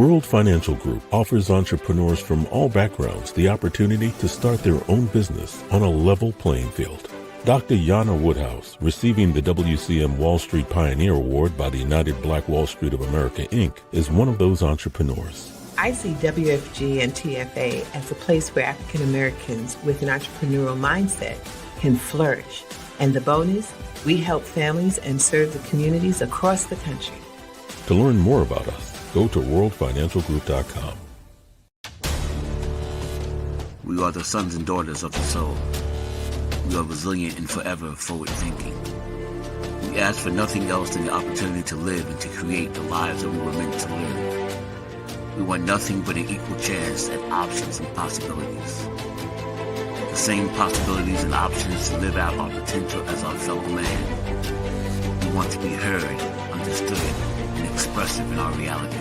World Financial Group offers entrepreneurs from all backgrounds the opportunity to start their own business on a level playing field. Dr. Jana Woodhouse, receiving the WCM Wall Street Pioneer Award by the United Black Wall Street of America, Inc., is one of those entrepreneurs. I see WFG and TFA as a place where African Americans with an entrepreneurial mindset can flourish. And the bonus, we help families and serve the communities across the country. To learn more about us, go to worldfinancialgroup.com. We are the sons and daughters of the soul. We are resilient and forever forward-thinking. We ask for nothing else than the opportunity to live and to create the lives that we were meant to live. We want nothing but an equal chance at options and possibilities. The same possibilities and options to live out our potential as our fellow man. We want to be heard, understood, and expressive in our reality.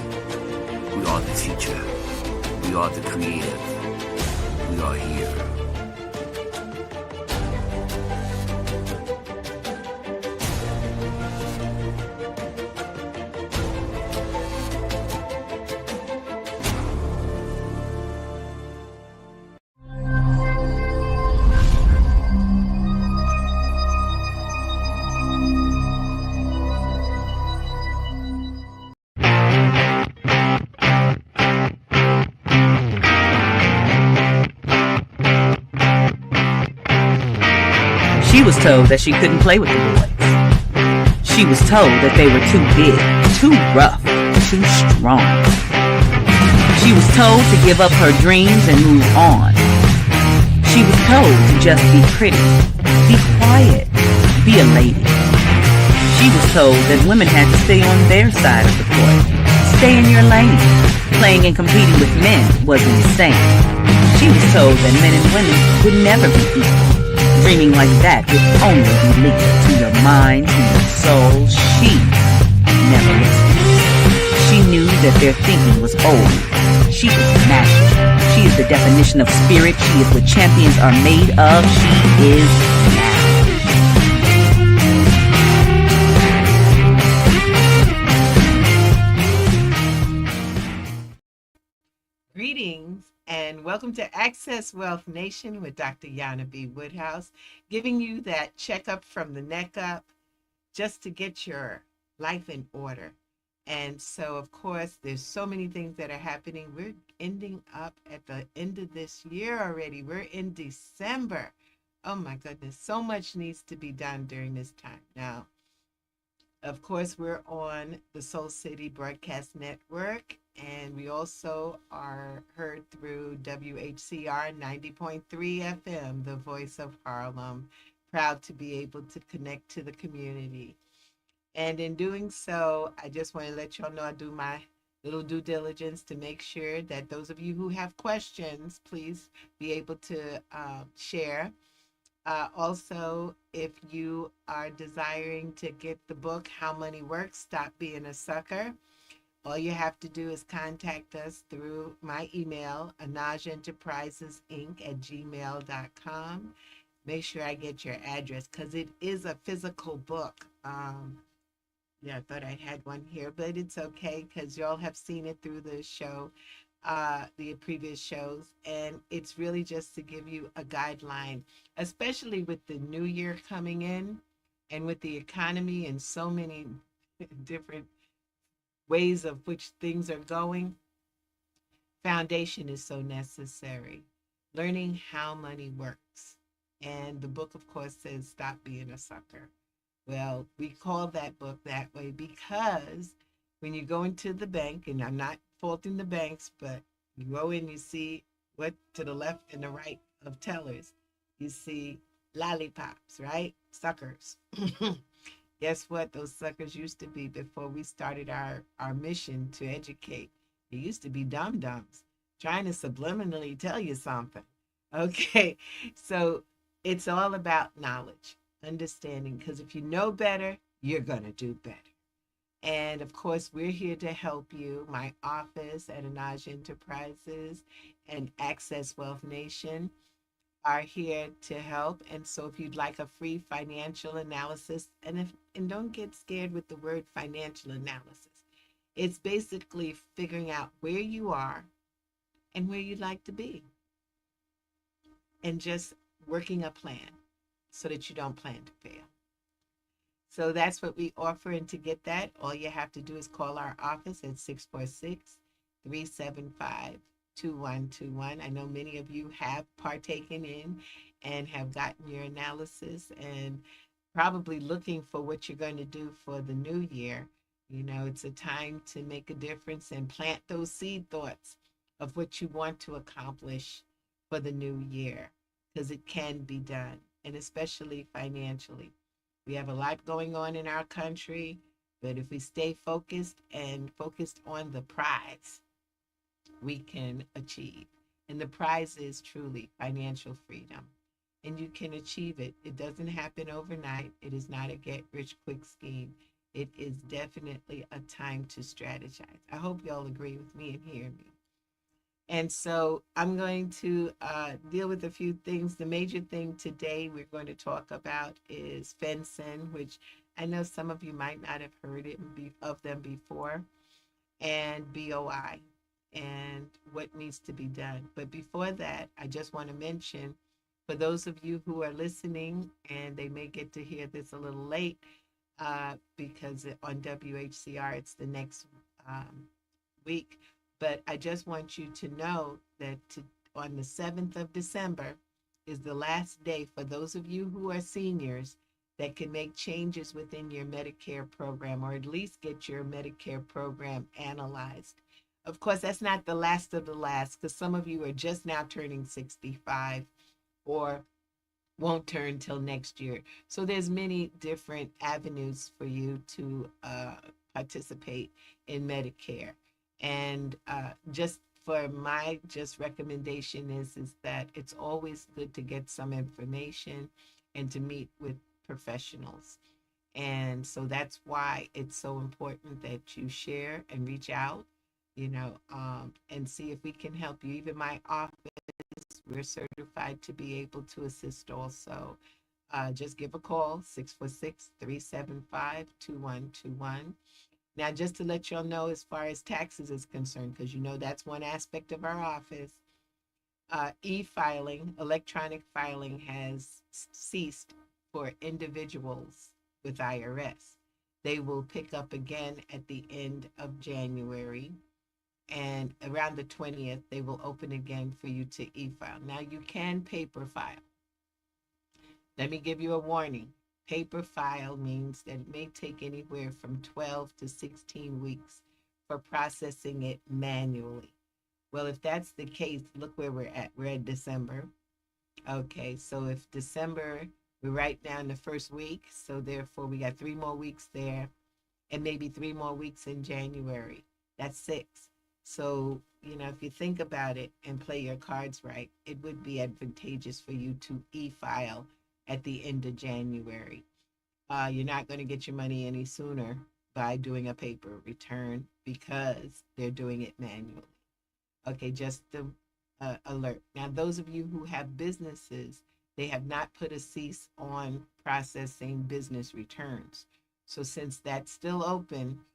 We are the future. We are the creative. We are here. She was told that she couldn't play with the boys. She was told that they were too big, too rough, too strong. She was told to give up her dreams and move on. She was told to just be pretty, be quiet, be a lady. She was told that women had to stay on their side of the court, stay in your lane. Playing and competing with men was insane. She was told that men and women would never be equal. Dreaming like that would only be linked to your mind, to your soul. She never listened. She knew that their thinking was old. She was magic. She is the definition of spirit. She is what champions are made of. She is now. Greetings and welcome to Access Wealth Nation with Dr. Jana B. Woodhouse, giving you that checkup from the neck up just to get your life in order. And so, of course, there's so many things that are happening. We're ending up at the end of this year already. We're in December. Oh my goodness, so much needs to be done during this time. Now, of course, we're on the Soul City Broadcast Network, and we also are heard through WHCR 90.3 FM, the voice of Harlem. Proud to be able to connect to the community. And in doing so, I just want to let y'all know I do my little due diligence to make sure that those of you who have questions, please be able to share. Also, if you are desiring to get the book, How Money Works, Stop Being a Sucker, all you have to do is contact us through my email, anajaenterprisesinc@gmail.com. Make sure I get your address because it is a physical book. I thought I had one here, but it's okay because y'all have seen it through the show, the previous shows, and it's really just to give you a guideline, especially with the new year coming in and with the economy and so many different ways of which things are going. Foundation is so necessary. Learning how money works. And the book, of course, says Stop Being a Sucker. Well, we call that book that way because when you go into the bank, and I'm not faulting the banks, but you go in, you see what to the left and the right of tellers, you see lollipops, right? Suckers. Guess what? Those suckers used to be before we started our mission to educate. It used to be dum-dums trying to subliminally tell you something. Okay, so it's all about knowledge, understanding, because if you know better, you're going to do better. And of course, we're here to help you. My office at Anaj Enterprises and Access Wealth Nation are here to help. And so if you'd like a free financial analysis, and don't get scared with the word financial analysis. It's basically figuring out where you are and where you'd like to be, and just working a plan so that you don't plan to fail. So that's what we offer. And to get that, all you have to do is call our office at 646-375-2121. I know many of you have partaken in and have gotten your analysis and probably looking for what you're going to do for the new year. You know, it's a time to make a difference and plant those seed thoughts of what you want to accomplish for the new year, because it can be done, and especially financially. We have a lot going on in our country, but if we stay focused and focused on the prize, we can achieve. And the prize is truly financial freedom. And you can achieve it. It doesn't happen overnight. It is not a get rich quick scheme. It is definitely a time to strategize. I hope y'all agree with me and hear me. And so I'm going to deal with a few things. The major thing today we're going to talk about is FinCEN, which I know some of you might not have heard of them before, and BOI, and what needs to be done. But before that, I just want to mention, for those of you who are listening, and they may get to hear this a little late, because on WHCR it's the next week. But I just want you to know that on the 7th of December is the last day for those of you who are seniors that can make changes within your Medicare program, or at least get your Medicare program analyzed. Of course, that's not the last of the last, because some of you are just now turning 65 or won't turn till next year. So there's many different avenues for you to participate in Medicare. And just for my recommendation is that it's always good to get some information and to meet with professionals. And so that's why it's so important that you share and reach out, and see if we can help you. Even my office, we're certified to be able to assist also. Just give a call, 646-375-2121. Now, just to let y'all know, as far as taxes is concerned, because that's one aspect of our office, e-filing, electronic filing has ceased for individuals with IRS. They will pick up again at the end of January, and around the 20th, they will open again for you to e-file. Now, you can paper file. Let me give you a warning. Paper file means that it may take anywhere from 12 to 16 weeks for processing it manually. Well, if that's the case, look where we're at. We're at December. Okay, so if December, we're right now in the first week, so therefore we got 3 more weeks there, and maybe 3 more weeks in January. That's 6. So, if you think about it and play your cards right, it would be advantageous for you to e-file at the end of January. You're not going to get your money any sooner by doing a paper return, because they're doing it manually. Okay, just the alert. Now, those of you who have businesses, they have not put a cease on processing business returns. So since that's still open,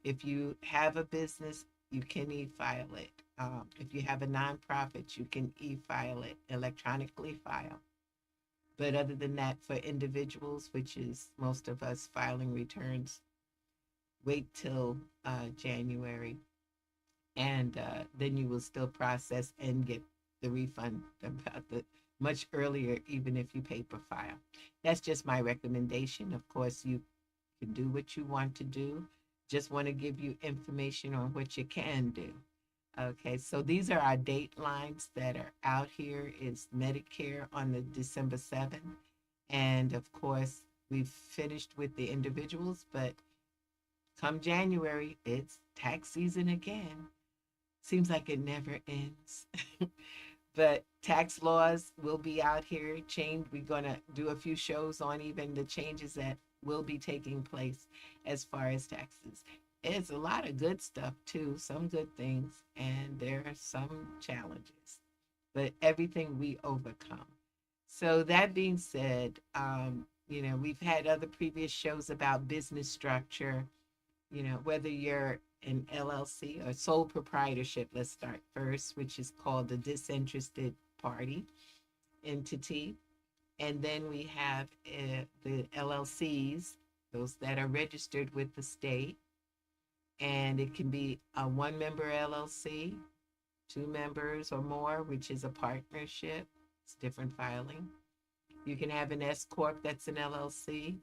if you have a business, you can e-file it. If you have a nonprofit, you can e-file it, electronically file. But other than that, for individuals, which is most of us filing returns, wait till January, and then you will still process and get the refund about much earlier, even if you paper file. That's just my recommendation. Of course, you can do what you want to do. Just want to give you information on what you can do. Okay, so these are our date lines that are out here. Is Medicare on the December 7th. And of course, we've finished with the individuals, but come January, it's tax season again. Seems like it never ends. But tax laws will be out here changed. We're going to do a few shows on even the changes that will be taking place as far as taxes. It's a lot of good stuff too, some good things, and there are some challenges, but everything we overcome. So that being said, we've had other previous shows about business structure, whether you're an LLC or sole proprietorship. Let's start first, which is called the disinterested party entity. And then we have the LLCs, those that are registered with the state. And it can be a one member LLC, two members or more, which is a partnership. It's different filing. You can have an S Corp that's an LLC,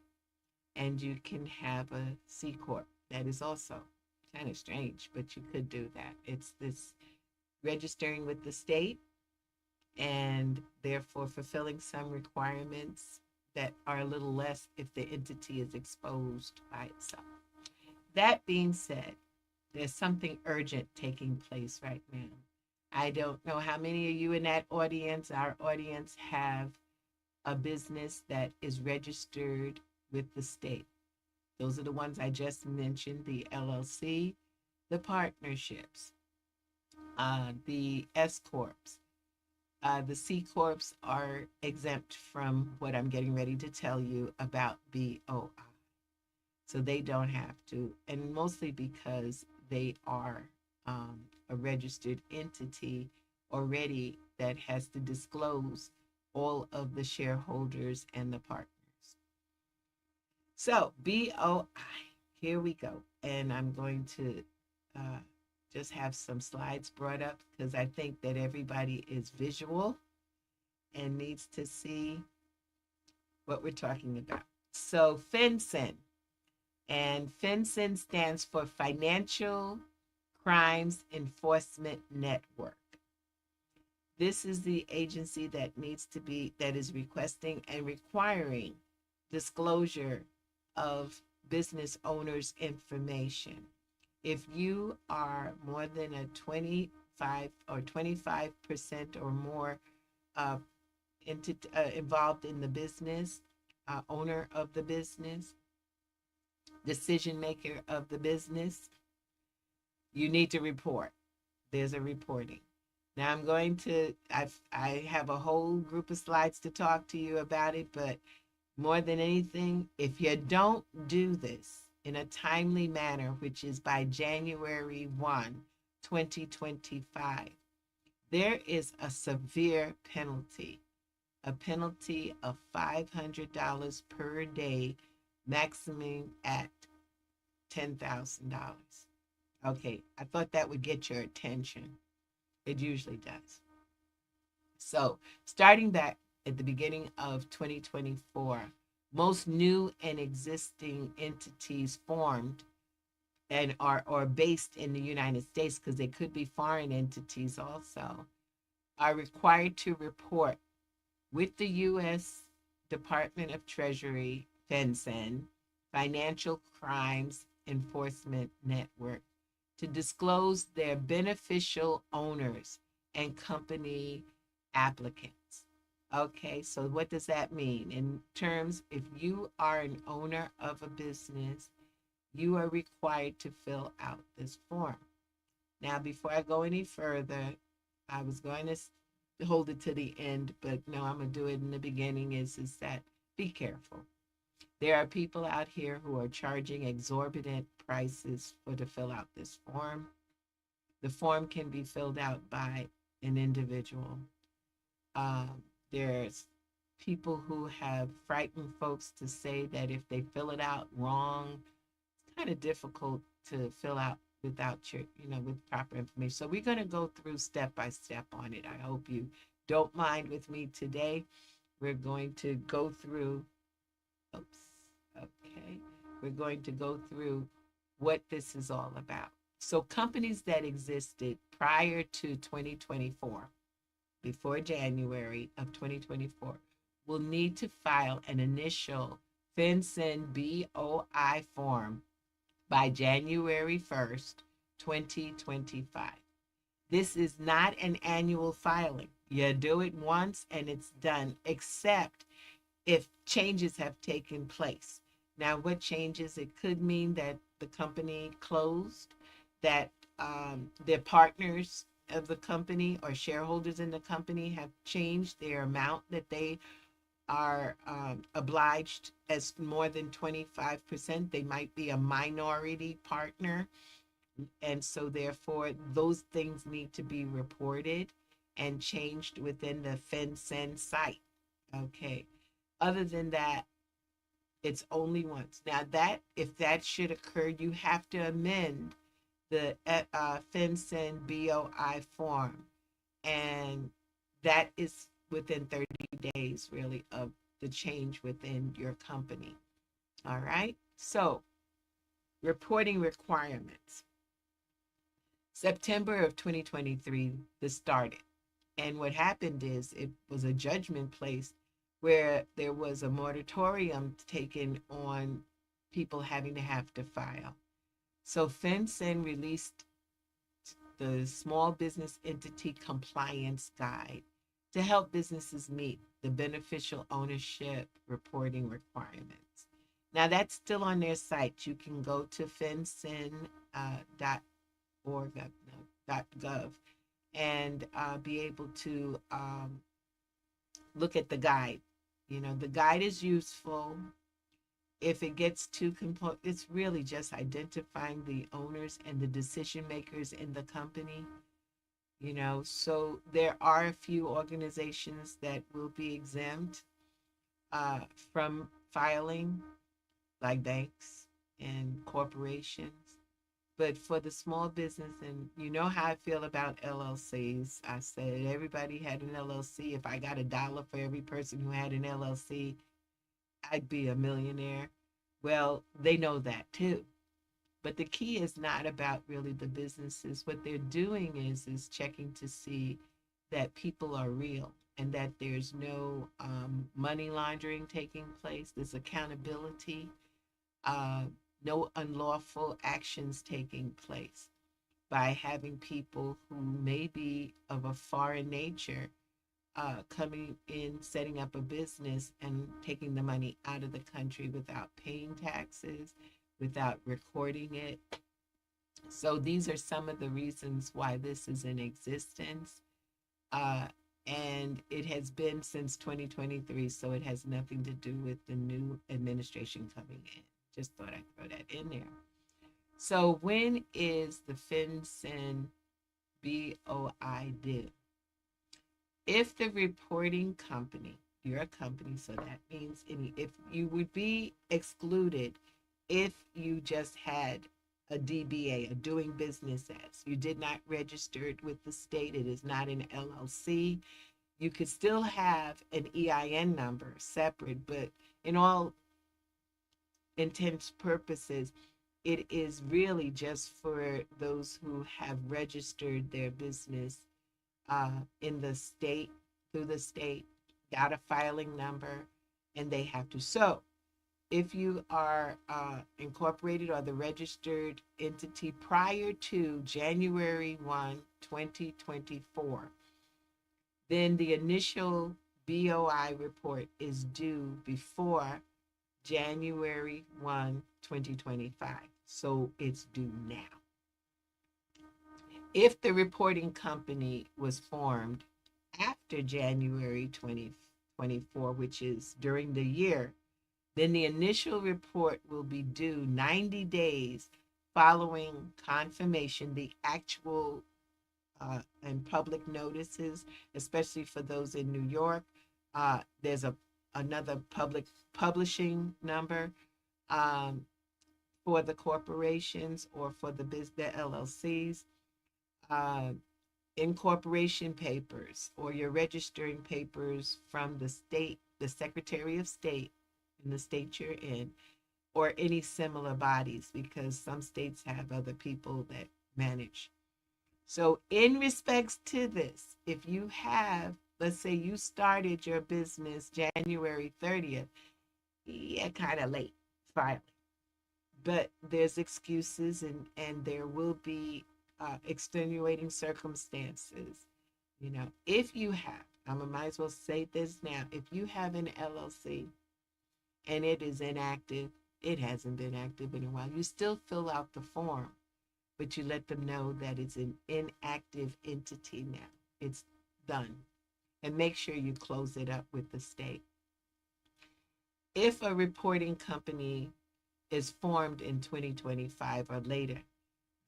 and you can have a C Corp that is also kind of strange, but you could do that. It's this registering with the state and therefore fulfilling some requirements that are a little less if the entity is exposed by itself. That being said, there's something urgent taking place right now. I don't know how many of you in that audience, our audience, have a business that is registered with the state. Those are the ones I just mentioned, the LLC, the partnerships, the S Corps. The C Corps are exempt from what I'm getting ready to tell you about BOI. So they don't have to, and mostly because they are a registered entity already that has to disclose all of the shareholders and the partners. So BOI, here we go. And I'm going to just have some slides brought up because I think that everybody is visual and needs to see what we're talking about. So FinCEN, and FinCEN stands for Financial Crimes Enforcement Network. This is the agency that is requesting and requiring disclosure of business owners' information. If you are more than a 25% or more involved in the business, owner of the business, decision maker of the business, you need to report. There's a reporting. Now I have a whole group of slides to talk to you about it, but more than anything, if you don't do this in a timely manner, which is by January 1, 2025, there is a severe penalty, a penalty of $500 per day, maximum at $10,000. Okay, I thought that would get your attention. It usually does. So, starting back at the beginning of 2024, most new and existing entities formed and are based in the United States, because they could be foreign entities also, are required to report with the U.S. Department of Treasury, FinCEN, Financial Crimes Enforcement Network, to disclose their beneficial owners and company applicants. Okay, so what does that mean? In terms, if you are an owner of a business, you are required to fill out this form. Now, before I go any further, I was going to hold it to the end, but no, I'm going to do it in the beginning, is that be careful. There are people out here who are charging exorbitant prices to fill out this form. The form can be filled out by an individual. There's people who have frightened folks to say that if they fill it out wrong, it's kind of difficult to fill out without with proper information. So we're going to go through step by step on it. I hope you don't mind with me today. We're going to go through, we're going to go through what this is all about. So companies that existed prior to 2024, before January of 2024, will need to file an initial FinCEN BOI form by January 1st, 2025. This is not an annual filing. You do it once and it's done, except if changes have taken place. Now, what changes? It could mean that the company closed, that their partners of the company or shareholders in the company have changed their amount that they are obliged as more than 25%. They might be a minority partner And so therefore those things need to be reported and changed within the FinCEN site. Okay. Other than that, it's only once. Now that if that should occur, you have to amend the FinCEN BOI form, and that is within 30 days, really, of the change within your company. All right. So, reporting requirements. September of 2023, this started. And what happened is it was a judgment placed where there was a moratorium taken on people having to have to file. So FinCEN released the Small Business Entity Compliance Guide to help businesses meet the beneficial ownership reporting requirements. Now that's still on their site. You can go to fincen.org.gov and be able to look at the guide. You know, the guide is useful. If it gets too complex, it's really just identifying the owners and the decision makers in the company. You know, so there are a few organizations that will be exempt from filing, like banks and corporations. But for the small business, and you know how I feel about LLCs, I said everybody had an LLC. If I got $1 for every person who had an LLC, I'd be a millionaire. Well, they know that too. But the key is not about really the businesses. What they're doing is checking to see that people are real and that there's no money laundering taking place. There's accountability, no unlawful actions taking place by having people who may be of a foreign nature coming in, setting up a business and taking the money out of the country without paying taxes, without recording it. So these are some of the reasons why this is in existence. And it has been since 2023, so it has nothing to do with the new administration coming in. Just thought I'd throw that in there. So when is the FinCEN BOI due? If the reporting company, you're a company, so that means if you would be excluded if you just had a DBA, a doing business as. You did not register it with the state. It is not an LLC. You could still have an EIN number separate, but in all intents purposes, it is really just for those who have registered their business in the state, through the state, got a filing number, and they have to. So if you are incorporated or the registered entity prior to January 1, 2024, then the initial BOI report is due before January 1, 2025. So it's due now. If the reporting company was formed after January 2024, which is during the year, then the initial report will be due 90 days following confirmation, the actual and public notices, especially for those in New York. There's another public publishing number for the corporations or for the LLCs. Incorporation papers or your registering papers from the state, the Secretary of State in the state you're in, or any similar bodies, because some states have other people that manage. So in respects to this, if you have, let's say you started your business January 30th, yeah, kind of late filing. But there's excuses and there will be extenuating circumstances. You know, if you have, I might as well say this now, if you have an LLC and it is inactive, it hasn't been active in a while, you still fill out the form, but you let them know that it's an inactive entity now. It's done. And make sure you close it up with the state. If a reporting company is formed in 2025 or later,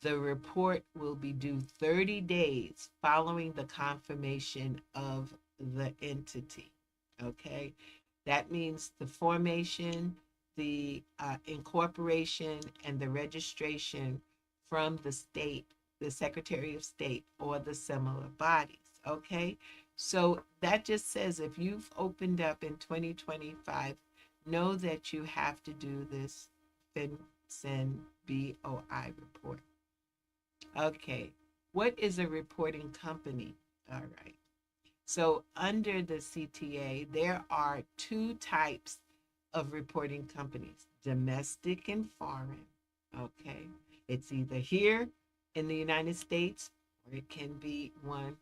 The report will be due 30 days following the confirmation of the entity. Okay, that means the formation, the incorporation, and the registration from the state, the Secretary of State, or the similar bodies. Okay, so that just says if you've opened up in 2025, know that you have to do this FinCEN BOI report. Okay, what is a reporting company? All right. So, under the CTA, there are two types of reporting companies, domestic and foreign. Okay. It's either here in the United States, or it can be one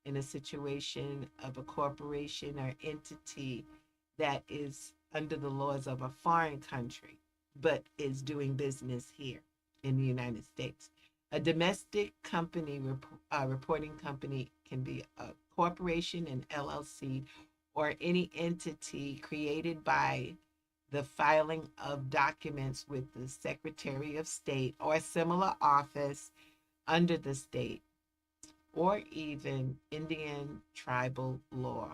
in a situation of a corporation or entity that is under the laws of a foreign country, but is doing business here in the United States. A domestic company, reporting company, can be a corporation, an LLC, or any entity created by the filing of documents with the Secretary of State or a similar office under the state, or even Indian tribal law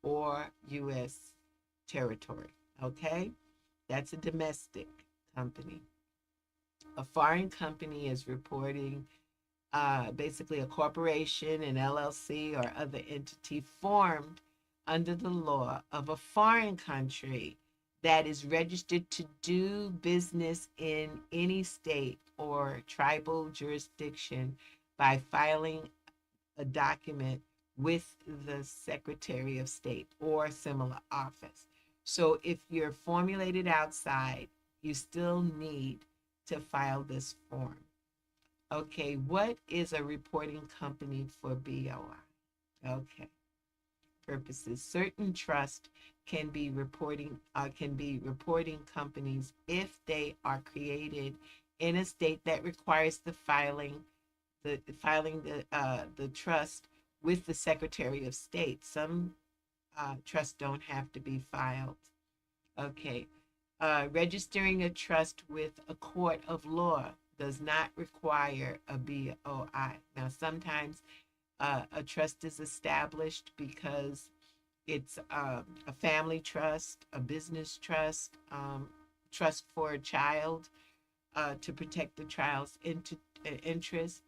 or U.S. territory. Okay? That's a domestic company. A foreign company is reporting basically a corporation, an LLC, or other entity formed under the law of a foreign country that is registered to do business in any state or tribal jurisdiction by filing a document with the Secretary of State or similar office. So if you're formulated outside, you still need to file this form. Okay, what is a reporting company for BOI? Okay, purposes. Certain trusts can be reporting companies if they are created in a state that requires the filing the trust with the Secretary of State. Some trusts don't have to be filed. Okay, registering a trust with a court of law does not require a BOI. Now, sometimes a trust is established because it's a family trust, a business trust, trust for a child to protect the child's interest.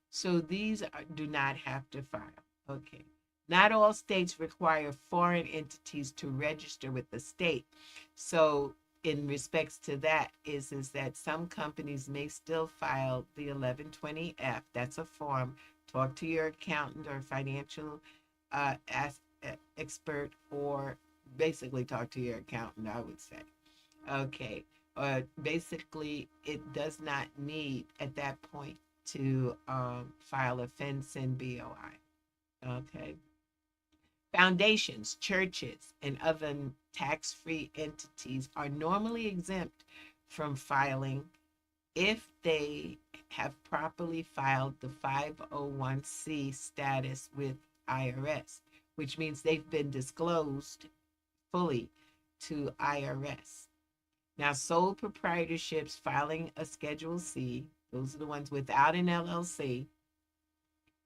So these do not have to file. Okay. Not all states require foreign entities to register with the state. So in respects to that is that some companies may still file the 1120F. That's a form. Talk to your accountant or financial expert, or basically talk to your accountant, I would say. Okay. Basically, it does not need at that point to file a FinCEN BOI. Okay. Foundations, churches, and other tax-free entities are normally exempt from filing if they have properly filed the 501c status with IRS, which means they've been disclosed fully to IRS. Now, sole proprietorships filing a Schedule C, those are the ones without an LLC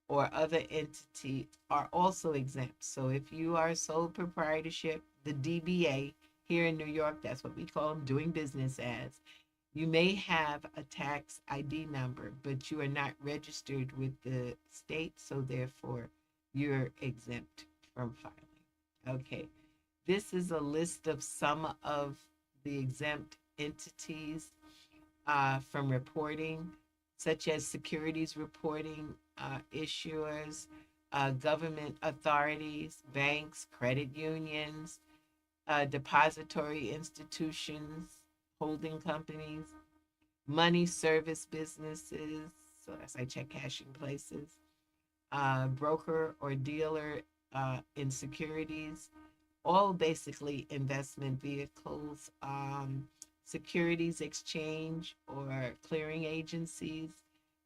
or other entity, are also exempt. So if you are a sole proprietorship, the DBA here in New York, that's what we call them, doing business as, you may have a tax ID number, but you are not registered with the state, so therefore you're exempt from filing. Okay, this is a list of some of the exempt entities from reporting, such as securities reporting issuers, government authorities, banks, credit unions, depository institutions, holding companies, money service businesses, so that's like check cashing places, broker or dealer in securities, all basically investment vehicles, securities exchange or clearing agencies,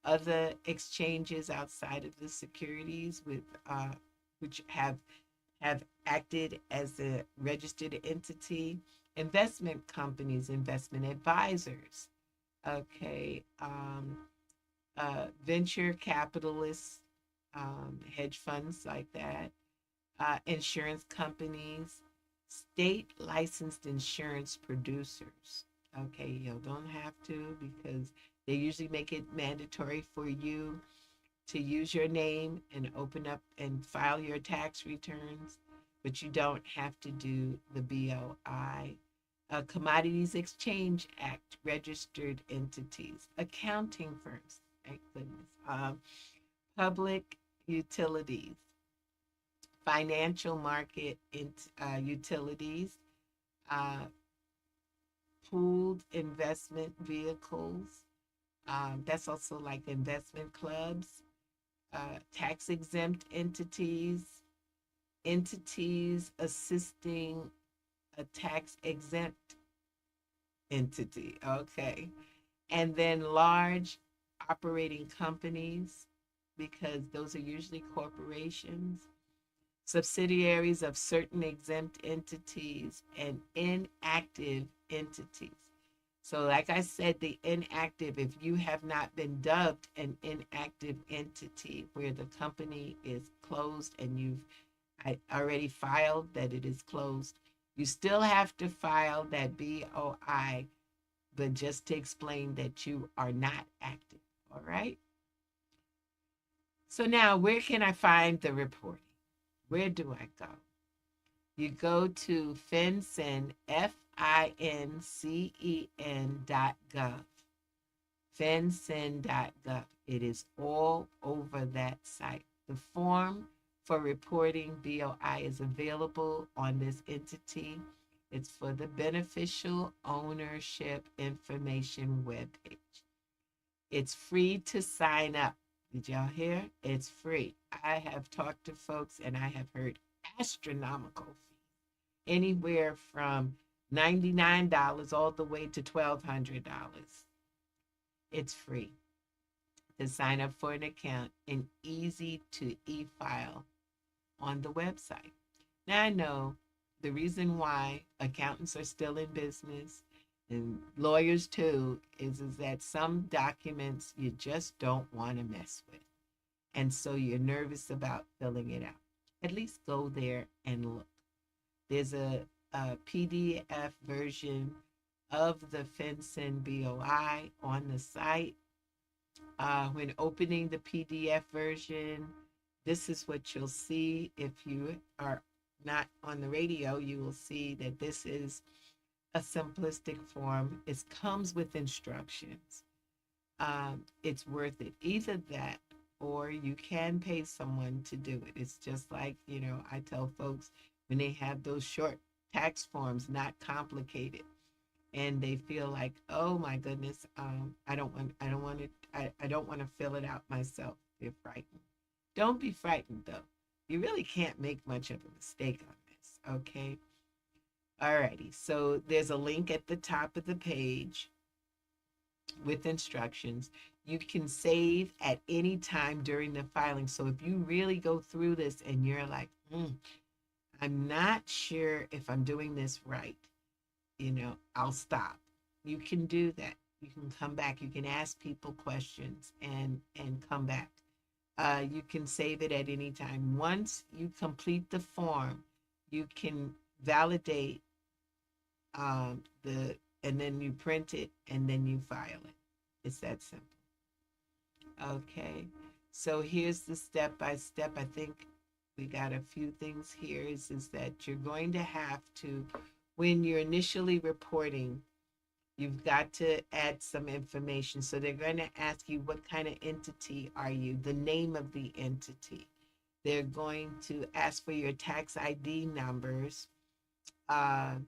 other exchanges outside of the securities with which have acted as a registered entity, investment companies, investment advisors. Okay, venture capitalists, hedge funds like that, insurance companies, state licensed insurance producers. Okay, you don't have to because they usually make it mandatory for you to use your name and open up and file your tax returns, but you don't have to do the BOI. Commodities Exchange Act registered entities, accounting firms, thank goodness, public utilities, financial market utilities, uh, pooled investment vehicles. That's also like investment clubs, tax exempt entities, entities assisting a tax exempt entity. Okay. And then large operating companies, because those are usually corporations, subsidiaries of certain exempt entities, and inactive entities. So, like I said, the inactive, if you have not been dubbed an inactive entity where the company is closed and you've already filed that it is closed, you still have to file that BOI, but just to explain that you are not active. All right. So now, where can I find the reporting? Where do I go? You go to FinCEN, FINCEN.gov. FinCEN.gov. It is all over that site. The form for reporting BOI is available on this entity. It's for the beneficial ownership information webpage. It's free to sign up. Did y'all hear? It's free. I have talked to folks and I have heard astronomical fees, anywhere from $99 all the way to $1,200. It's free to sign up for an account and easy to e-file on the website. Now I know the reason why accountants are still in business and lawyers too is that some documents you just don't want to mess with. And so you're nervous about filling it out. At least go there and look. There's a PDF version of the FinCEN BOI on the site. When opening the PDF version, this is what you'll see. If you are not on the radio, you will see that this is a simplistic form. It comes with instructions. It's worth it. Either that or you can pay someone to do it. It's just like, I tell folks when they have those short tax forms, not complicated, and they feel like, oh my goodness, I don't want to fill it out myself. They're frightened. Don't be frightened though. You really can't make much of a mistake on this, okay? Alrighty, so there's a link at the top of the page with instructions. You can save at any time during the filing. So if you really go through this and you're like, I'm not sure if I'm doing this right, I'll stop. You can do that. You can come back. You can ask people questions and come back. You can save it at any time. Once you complete the form, you can validate and then you print it and then you file it. It's that simple. Okay, so here's the step by step. I think we got a few things here. Is that you're going to have to, when you're initially reporting, you've got to add some information. So they're going to ask you, what kind of entity are you? The name of the entity. They're going to ask for your tax ID numbers. And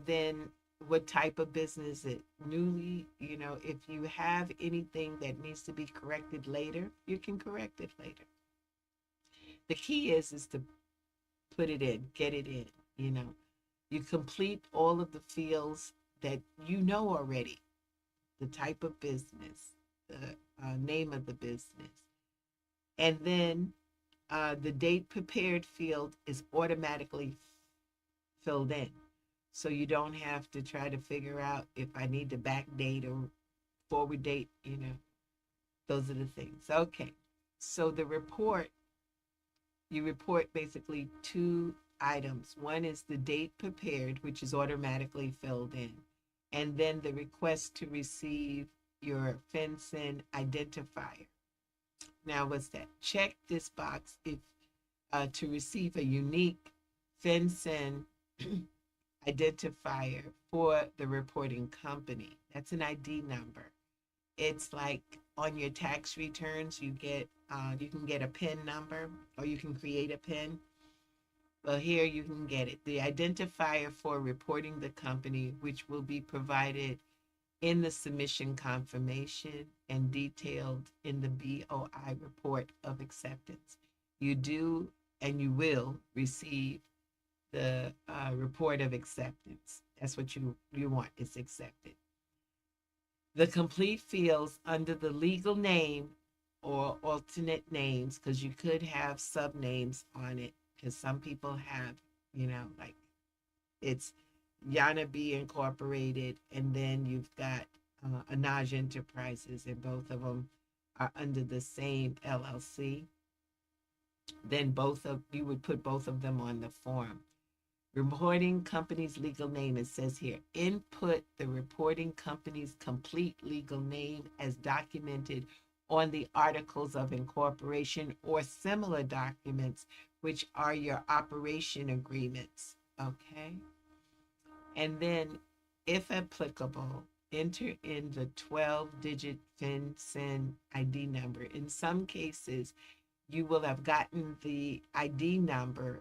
then what type of business it newly, if you have anything that needs to be corrected later, you can correct it later. The key is to put it in, get it in, you complete all of the fields that already, the type of business, the name of the business. And then the date prepared field is automatically filled in. So you don't have to try to figure out if I need to back date or forward date, Those are the things. Okay. So the report, you report basically two items. One is the date prepared, which is automatically filled in, and then the request to receive your FinCEN identifier. Now, what's that? Check this box if to receive a unique FinCEN identifier for the reporting company. That's an ID number. It's like on your tax returns, you can get a PIN number, or you can create a PIN. Well, here you can get it. The identifier for reporting the company, which will be provided in the submission confirmation and detailed in the BOI report of acceptance. You do and you will receive the report of acceptance. That's what you want. It's accepted. The complete fields under the legal name or alternate names, because you could have subnames on it, because some people have, like it's Jana B Incorporated, and then you've got Anaj Enterprises, and both of them are under the same LLC. Then you would put both of them on the form. Reporting company's legal name, it says here, input the reporting company's complete legal name as documented on the articles of incorporation or similar documents, which are your operation agreements. Okay. And then, if applicable, enter in the 12-digit FinCEN ID number. In some cases, you will have gotten the ID number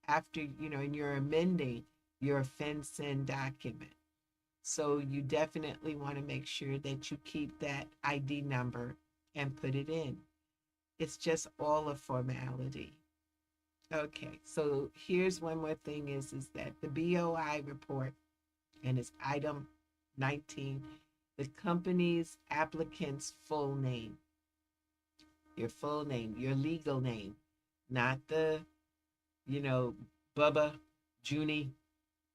after, and you're amending your FinCEN document. So you definitely want to make sure that you keep that ID number and put it in. It's just all a formality. Okay, so here's one more thing is that the BOI report, and it's item 19, the company's applicant's full name. Your full name, your legal name, not the, Bubba, Junie,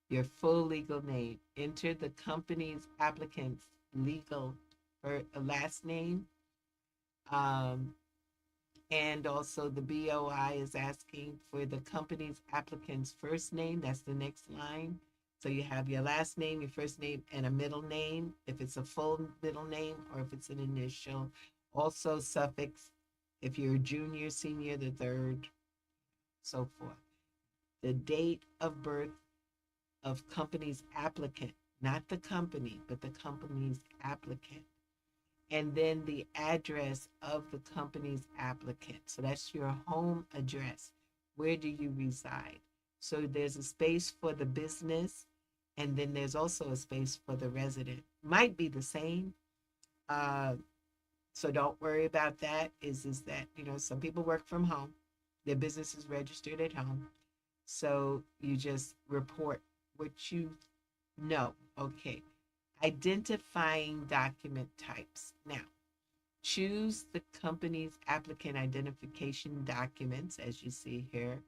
your full legal name. Enter the company's applicant's legal or last name. And also the BOI is asking for the company's applicant's first name. That's the next line. So you have your last name, your first name, and a middle name, if it's a full middle name or if it's an initial. Also suffix, if you're a junior, senior, the third, so forth. The date of birth of company's applicant, not the company, but the company's applicant. And then the address of the company's applicant. So that's your home address. Where do you reside? So there's a space for the business, and then there's also a space for the resident. Might be the same. So don't worry about that. Is that, some people work from home. Their business is registered at home. So you just report what you know. Okay. Identifying document types. Now, choose the company's applicant identification documents, as you see here,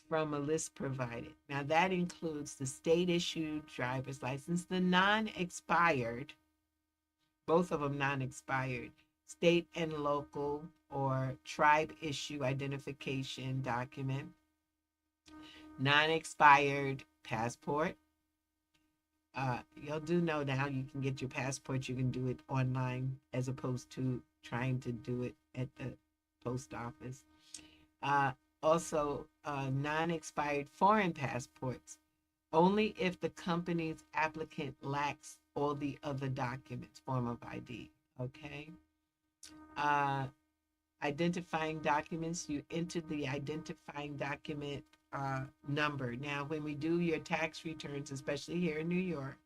from a list provided. Now, that includes the state-issued driver's license, the non-expired, both of them non-expired, state and local or tribe issue identification document, non-expired passport. You'll do know now you can get your passport, you can do it online as opposed to trying to do it at the post office. Also, non-expired foreign passports, only if the company's applicant lacks all the other documents, form of ID, okay? Identifying documents, you enter the identifying document number. Now, when we do your tax returns, especially here in New York,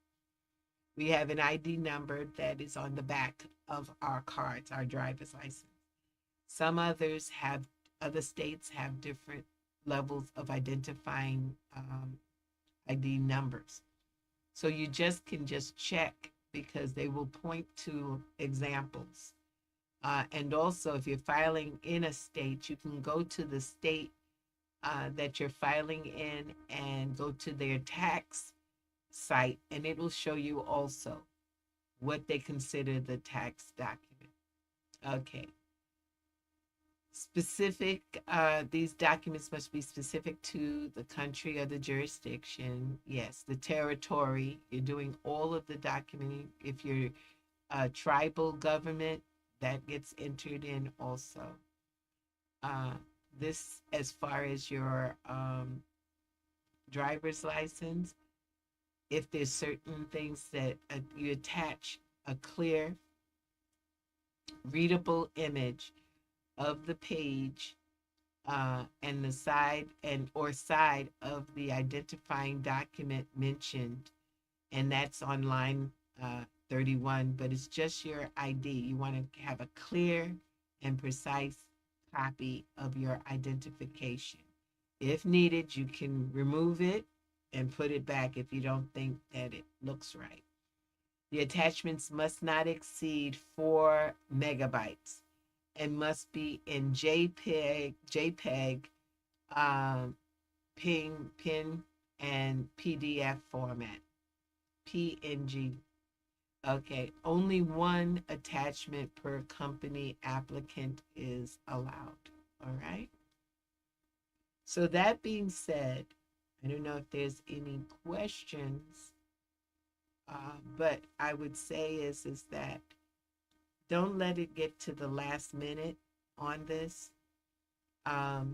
we have an ID number that is on the back of our cards, our driver's license. Some other states have different levels of identifying ID numbers. So you can check because they will point to examples. And also, if you're filing in a state, you can go to the state that you're filing in and go to their tax site, and it will show you also what they consider the tax document. Okay. Specific, these documents must be specific to the country or the jurisdiction. Yes, the territory. You're doing all of the documenting. If you're a tribal government, that gets entered in also. Uh, this, as far as your driver's license, if there's certain things that you attach a clear, readable image of the page and the side and or side of the identifying document mentioned, and that's on line 31, but it's just your ID. You want to have a clear and precise copy of your identification. If needed, you can remove it and put it back if you don't think that it looks right. The attachments must not exceed 4 megabytes and must be in JPEG, PNG, and PDF format. PNG. Okay, only one attachment per company applicant is allowed. All right. So that being said, I don't know if there's any questions, but I would say is that don't let it get to the last minute on this. The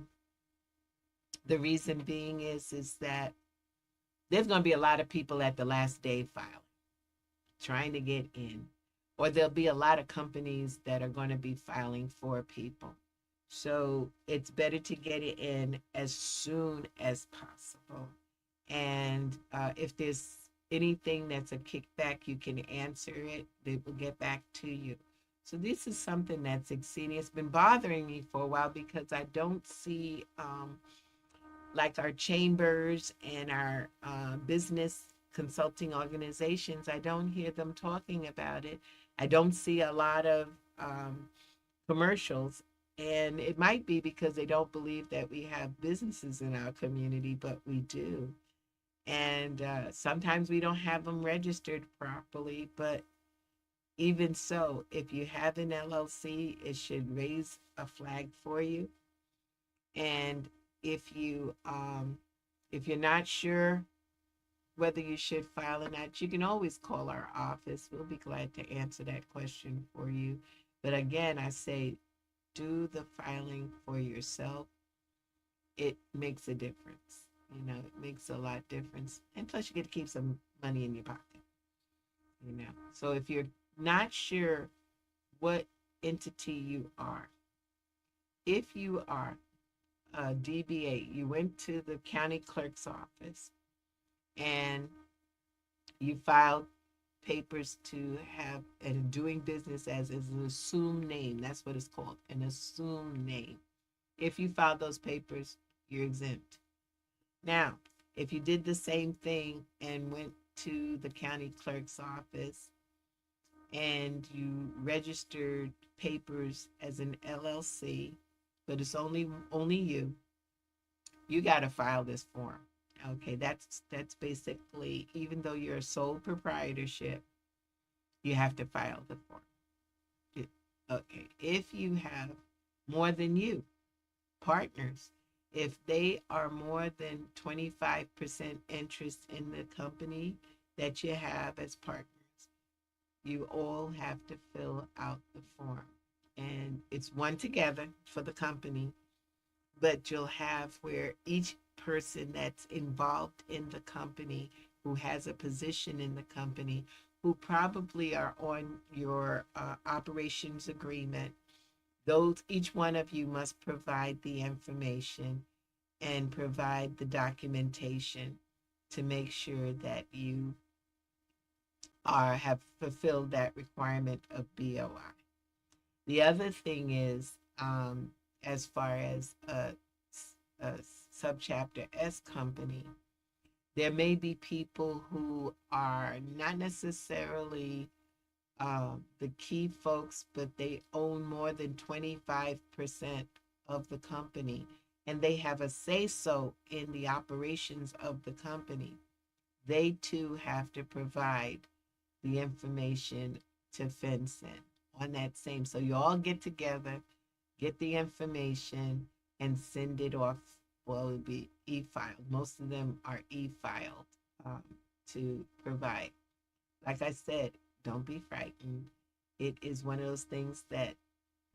reason being is that there's going to be a lot of people at the last day filing, trying to get in, or there'll be a lot of companies that are going to be filing for people. So it's better to get it in as soon as possible. And if there's anything that's a kickback, you can answer it. They will get back to you. So this is something that's exceeding. It's been bothering me for a while because I don't see like our chambers and our business consulting organizations. I don't hear them talking about it. I don't see a lot of commercials. And it might be because they don't believe that we have businesses in our community, but we do. And sometimes we don't have them registered properly. But even so, if you have an LLC, it should raise a flag for you. And if you're not sure whether you should file or not, you can always call our office. We'll be glad to answer that question for you. But again, I say, do the filing for yourself. It makes a difference. You know, it makes a lot of difference. And plus you get to keep some money in your pocket. You know. So if you're not sure what entity you are, if you are a DBA, you went to the county clerk's office and you filed papers to have and doing business as an assumed name. That's what it's called, an assumed name. If you filed those papers, you're exempt. Now, if you did the same thing and went to the county clerk's office and you registered papers as an LLC, but it's only you got to file this form. Okay, that's basically, even though you're a sole proprietorship, you have to file the form. Okay, if you have more than you, partners, if they are more than 25% interest in the company that you have as partners, you all have to fill out the form. And it's one together for the company, but you'll have where each person that's involved in the company, who has a position in the company, who probably are on your operations agreement, each one of you must provide the information and provide the documentation to make sure that you have fulfilled that requirement of BOI. The other thing is, as far as a subchapter S company, there may be people who are not necessarily the key folks, but they own more than 25% of the company, and they have a say-so in the operations of the company. They too have to provide the information to FinCEN on that same. So you all get together, get the information, and send it off. Well, it would be e-filed. Most of them are e-filed um, to provide. Like I said, don't be frightened. It is one of those things that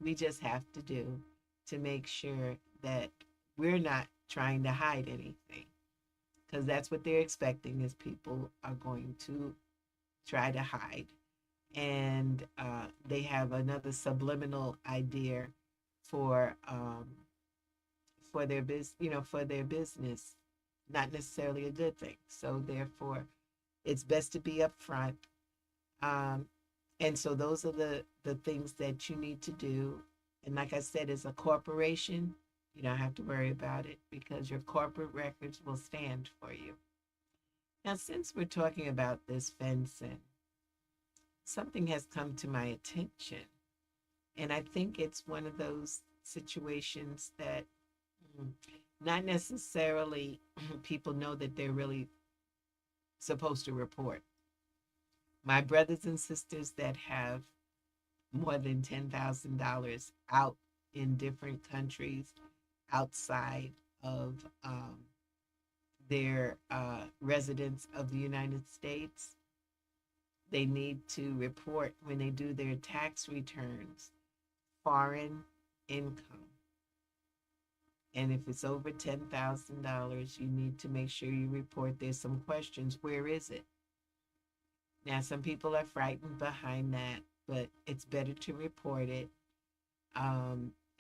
we just have to do to make sure that we're not trying to hide anything, because that's what they're expecting is people are going to try to hide, and they have another subliminal idea for their for their business, not necessarily a good thing. So therefore, it's best to be upfront. Um, and so those are the things that you need to do. And like I said, as a corporation, you don't have to worry about it because your corporate records will stand for you. Now, since we're talking about this fencing, something has come to my attention. And I think it's one of those situations that not necessarily people know that they're really supposed to report. My brothers and sisters that have more than $10,000 out in different countries outside of their residence of the United States, they need to report when they do their tax returns foreign income. And if it's over $10,000, you need to make sure you report. There's some questions. Where is it? Now, some people are frightened behind that, but it's better to report it.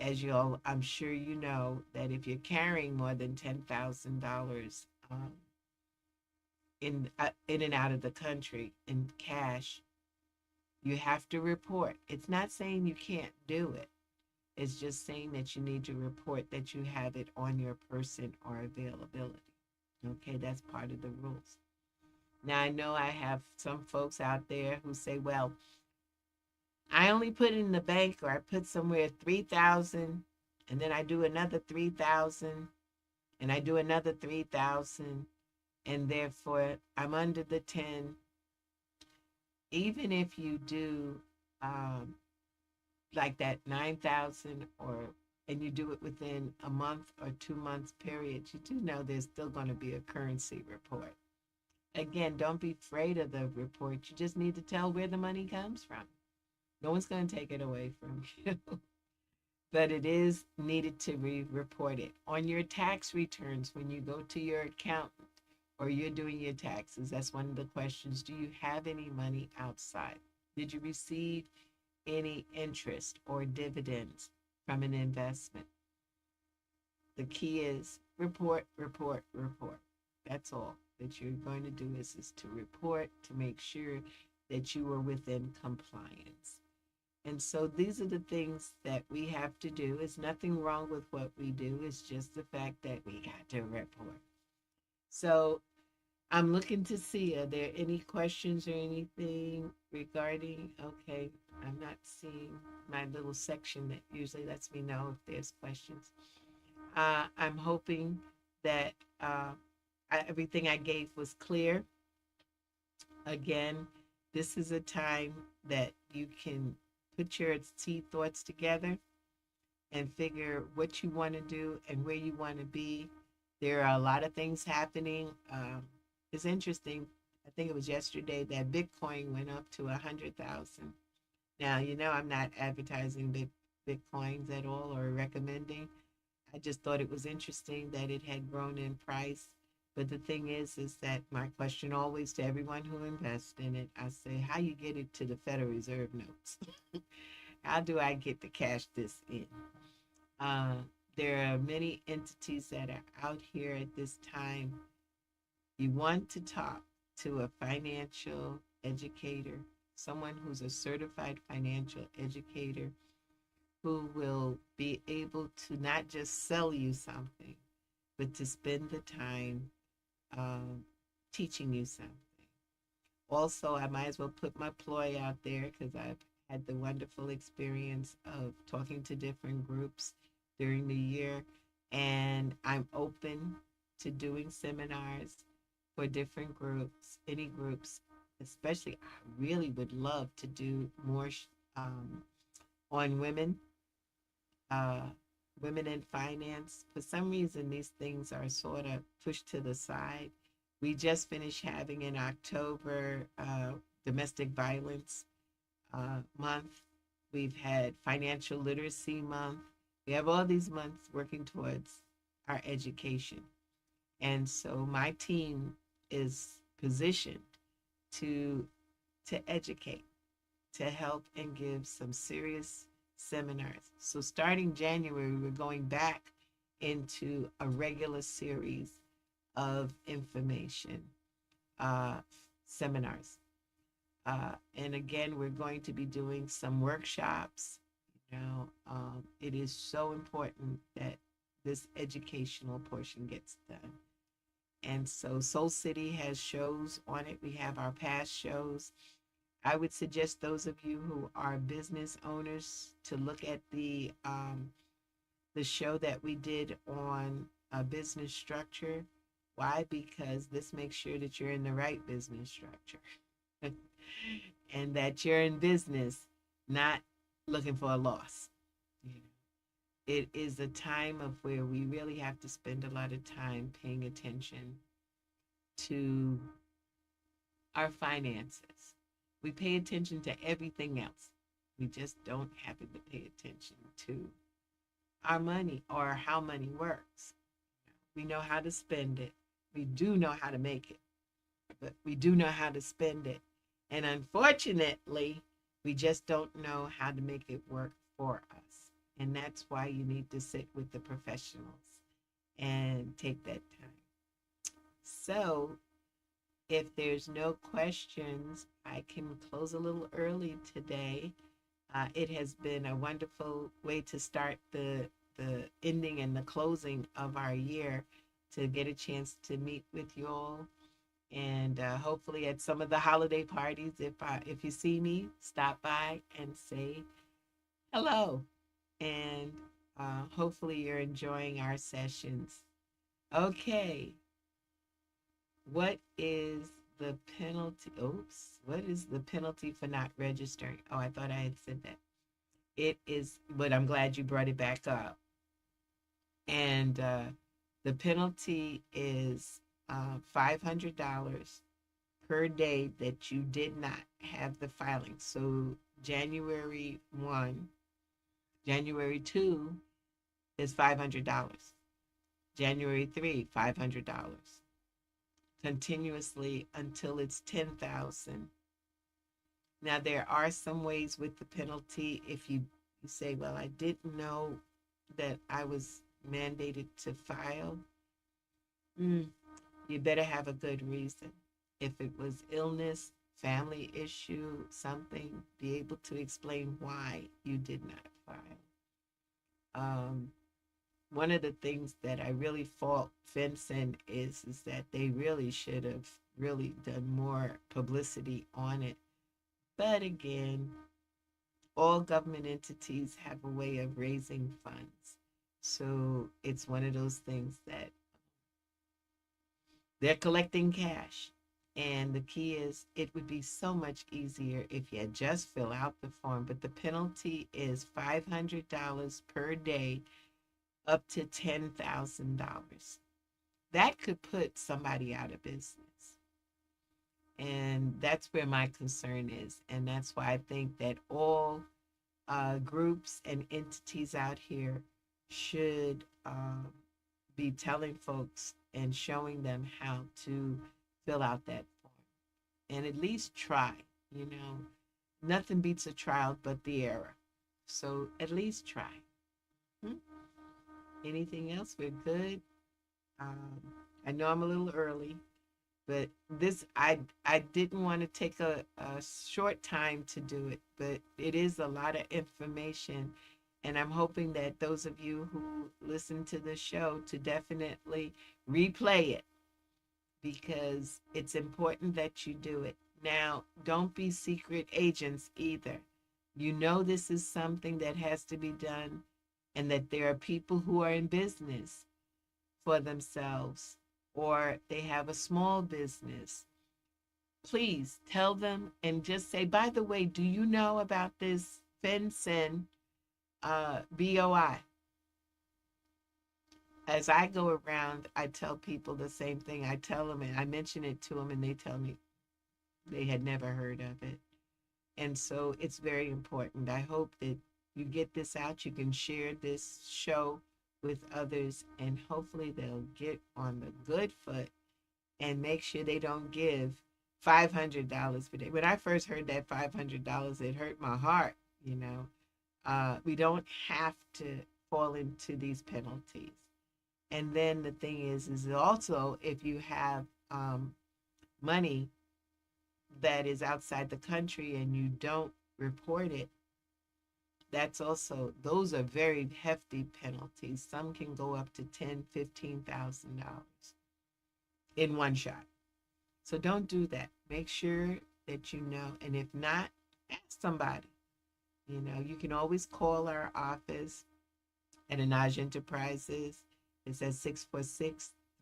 As you all, I'm sure you know that if you're carrying more than $10,000 in and out of the country in cash, you have to report. It's not saying you can't do it. It's just saying that you need to report that you have it on your person or availability. Okay, that's part of the rules. Now, I know I have some folks out there who say, well, I only put it in the bank, or I put somewhere 3,000, and then I do another 3,000, and I do another 3,000, and therefore I'm under the 10. Even if you do like that 9,000, and you do it within a month or 2 months period, you do know there's still going to be a currency report. Again, don't be afraid of the report. You just need to tell where the money comes from. No one's going to take it away from you. But it is needed to be reported. On your tax returns, when you go to your accountant or you're doing your taxes, that's one of the questions. Do you have any money outside? Did you receive any interest or dividends from an investment? The key is report, report, report. That's all that you're going to do is to report to make sure that you are within compliance. And so these are the things that we have to do. There's nothing wrong with what we do. It's just the fact that we got to report. So I'm looking to see, are there any questions or anything regarding, okay, I'm not seeing my little section that usually lets me know if there's questions. I'm hoping that everything I gave was clear. Again, this is a time that you can put your thoughts together and figure what you want to do and where you want to be. There are a lot of things happening. It's interesting. I think it was yesterday that Bitcoin went up to 100,000. Now, I'm not advertising Bitcoins at all or recommending. I just thought it was interesting that it had grown in price. But the thing is that my question always to everyone who invests in it, I say, how you get it to the Federal Reserve notes? How do I get to cash this in? There are many entities that are out here at this time. You want to talk to a financial educator, someone who's a certified financial educator who will be able to not just sell you something, but to spend the time teaching you something. Also, I might as well put my ploy out there because I've had the wonderful experience of talking to different groups during the year, and I'm open to doing seminars for different groups, any groups. Especially, I really would love to do more on women, uh, women in finance. For some reason, these things are sort of pushed to the side. We just finished having in October domestic violence month. We've had financial literacy month. We have all these months working towards our education. And so my team is positioned to educate, to help and give some serious seminars. So starting January, we're going back into a regular series of information seminars. And again, we're going to be doing some workshops. It is so important that this educational portion gets done. And so Soul City has shows on it. We have our past shows. I would suggest those of you who are business owners to look at the show that we did on business structure. Why? Because this makes sure that you're in the right business structure and that you're in business, not looking for a loss. It is a time of where we really have to spend a lot of time paying attention to our finances. We pay attention to everything else. We just don't happen to pay attention to our money or how money works. We know how to spend it. We do know how to make it, but we do know how to spend it. And unfortunately, we just don't know how to make it work for us. And that's why you need to sit with the professionals and take that time. So if there's no questions, I can close a little early today. It has been a wonderful way to start the ending and the closing of our year, to get a chance to meet with you all. And hopefully at some of the holiday parties, if you see me, stop by and say hello. And hopefully you're enjoying our sessions. Okay. What is the penalty? Oops. What is the penalty for not registering? Oh, I thought I had said that. It is, but I'm glad you brought it back up. And the penalty is $500 per day that you did not have the filing. So January 1, January 2 is $500. January 3, $500. Continuously until it's $10,000. Now, there are some ways with the penalty. If you say, well, I didn't know that I was mandated to file, you better have a good reason. If it was illness, family issue, something, be able to explain why you did not file. One of the things that I really fault FinCEN is that they really should have really done more publicity on it. But again, all government entities have a way of raising funds. So it's one of those things that they're collecting cash. And the key is, it would be so much easier if you just fill out the form. But the penalty is $500 per day, up to $10,000. That could put somebody out of business. And that's where my concern is. And that's why I think that all groups and entities out here should be telling folks and showing them how to fill out that form. And at least try, Nothing beats a trial but the error. So at least try. Anything else? We're good. I know I'm a little early, but this I didn't want to take a short time to do it, but it is a lot of information, and I'm hoping that those of you who listen to the show to definitely replay it, because it's important that you do it. Now, don't be secret agents either. This is something that has to be done, and that there are people who are in business for themselves, or they have a small business. Please tell them and just say, by the way, do you know about this FinCEN BOI. As I go around, I tell people the same thing. I tell them, and I mention it to them, and they tell me they had never heard of it. And so it's very important. I hope that you get this out. You can share this show with others, and hopefully they'll get on the good foot and make sure they don't give $500 per day. When I first heard that $500, it hurt my heart. We don't have to fall into these penalties. And then the thing is also if you have money that is outside the country and you don't report it, those are very hefty penalties. Some can go up to $10,000-$15,000 in one shot. So don't do that. Make sure that you know. And if not, ask somebody. You can always call our office at Anaj Enterprises. It's at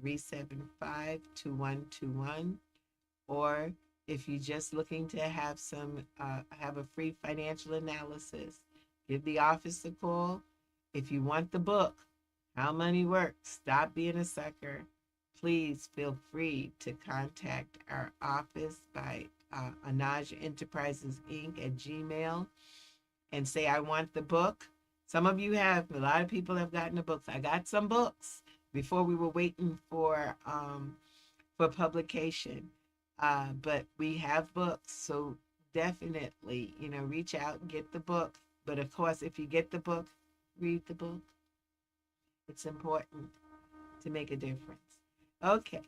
646-375-2121. Or if you're just looking to have have a free financial analysis, give the office a call. If you want the book, How Money Works, Stop Being a Sucker, please feel free to contact our office by Anaj Enterprises Inc. at Gmail and say, I want the book. Some of you have, a lot of people have gotten the books. I got some books before we were waiting for publication. But we have books, so definitely, reach out and get the book. But of course, if you get the book, read the book. It's important to make a difference. Okay,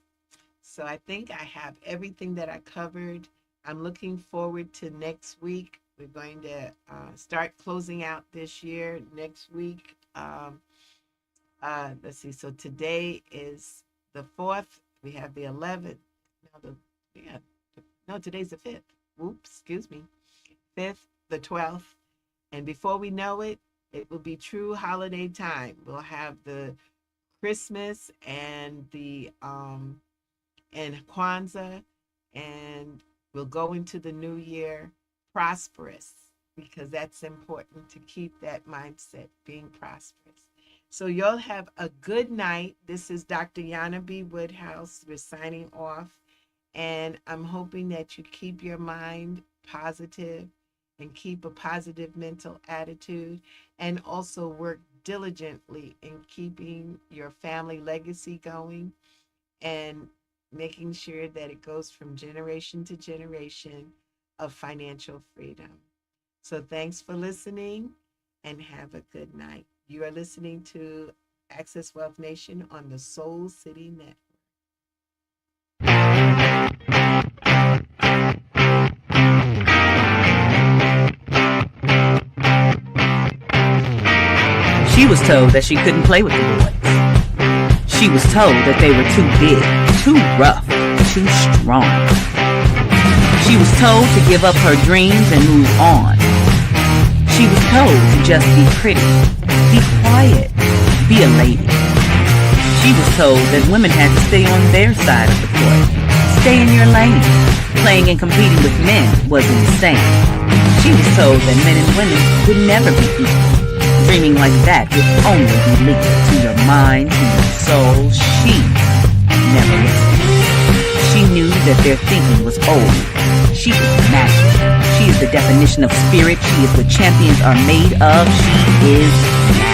so I think I have everything that I covered. I'm looking forward to next week. We're going to start closing out this year next week. Let's see. So today is the 4th. We have the 11th. Today's the 5th. Oops, excuse me. 5th, the 12th. And before we know it, it will be true holiday time. We'll have the Christmas and the and Kwanzaa, and we'll go into the new year prosperous, because that's important to keep that mindset, being prosperous. So y'all have a good night. This is Dr. Jana B. Woodhouse. We're signing off, and I'm hoping that you keep your mind positive and keep a positive mental attitude, and also work diligently in keeping your family legacy going and making sure that it goes from generation to generation of financial freedom. So thanks for listening, and have a good night. You are listening to Access Wealth Nation on the Soul City Network. She was told that she couldn't play with the boys. She was told that they were too big, too rough, too strong. She was told to give up her dreams and move on. She was told to just be pretty, be quiet, be a lady. She was told that women had to stay on their side of the court, stay in your lane. Playing and competing with men was insane. She was told that men and women would never be equal. Dreaming like that would only be linked to your mind, to your soul. She never listened. She knew that their thinking was old. She is magic. She is the definition of spirit. She is what champions are made of. She is magic.